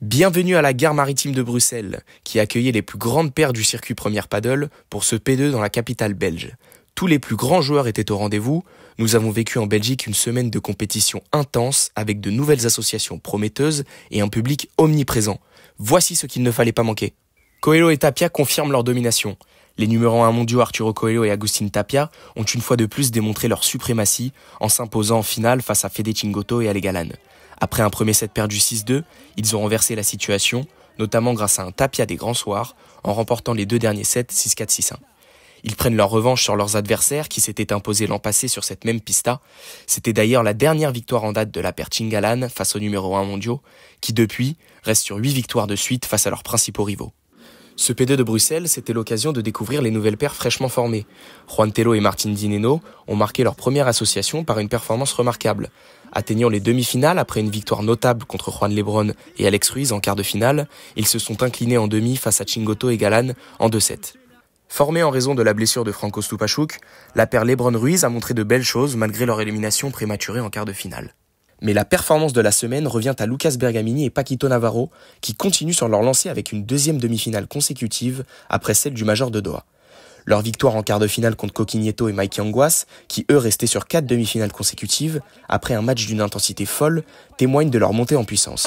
Bienvenue à la gare maritime de Bruxelles, qui accueillait les plus grandes paires du circuit Première Paddle pour ce P2 dans la capitale belge. Tous les plus grands joueurs étaient au rendez-vous. Nous avons vécu en Belgique une semaine de compétition intense avec de nouvelles associations prometteuses et un public omniprésent. Voici ce qu'il ne fallait pas manquer. Coelho et Tapia confirment leur domination. Les numéros 1 mondiaux Arturo Coelho et Agustin Tapia ont une fois de plus démontré leur suprématie en s'imposant en finale face à Fede Chingoto et Ale Galan. Après un premier set perdu 6-2, ils ont renversé la situation, notamment grâce à un Tapia des grands soirs, en remportant les deux derniers sets 6-4, 6-1. Ils prennent leur revanche sur leurs adversaires qui s'étaient imposés l'an passé sur cette même pista. C'était d'ailleurs la dernière victoire en date de la paire Chingalan face aux numéros 1 mondiaux, qui depuis restent sur 8 victoires de suite face à leurs principaux rivaux. Ce P2 de Bruxelles, c'était l'occasion de découvrir les nouvelles paires fraîchement formées. Juan Tello et Martin Dineno ont marqué leur première association par une performance remarquable. Atteignant les demi-finales après une victoire notable contre Juan Lebron et Alex Ruiz en quart de finale, ils se sont inclinés en demi face à Chingoto et Galan en 2-7. Formée en raison de la blessure de Franco Stupachuk, la paire Lebron-Ruiz a montré de belles choses malgré leur élimination prématurée en quart de finale. Mais la performance de la semaine revient à Lucas Bergamini et Paquito Navarro, qui continuent sur leur lancée avec une deuxième demi-finale consécutive après celle du Major de Doha. Leur victoire en quart de finale contre Coqui Nieto et Mikey Anguas, qui eux restaient sur 4 demi-finales consécutives, après un match d'une intensité folle, témoignent de leur montée en puissance.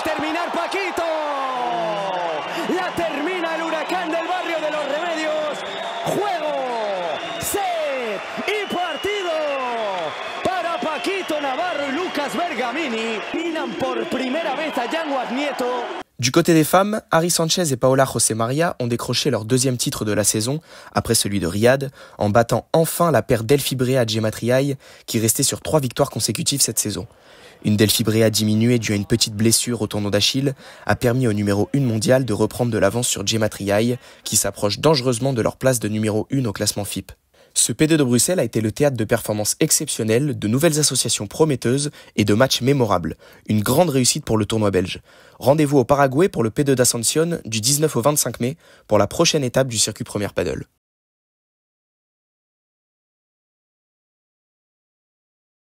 Du côté des femmes, Ari Sanchez et Paola José Maria ont décroché leur deuxième titre de la saison, après celui de Riyad, en battant enfin la paire Delphi Brea Gemma Triay, qui restait sur 3 victoires consécutives cette saison. Une Delphi Brea diminuée due à une petite blessure au tendon d'Achille a permis au numéro 1 mondial de reprendre de l'avance sur Gemma Triay, qui s'approche dangereusement de leur place de numéro 1 au classement FIP. Ce P2 de Bruxelles a été le théâtre de performances exceptionnelles, de nouvelles associations prometteuses et de matchs mémorables. Une grande réussite pour le tournoi belge. Rendez-vous au Paraguay pour le P2 d'Ascension du 19 au 25 mai pour la prochaine étape du circuit Première Paddle.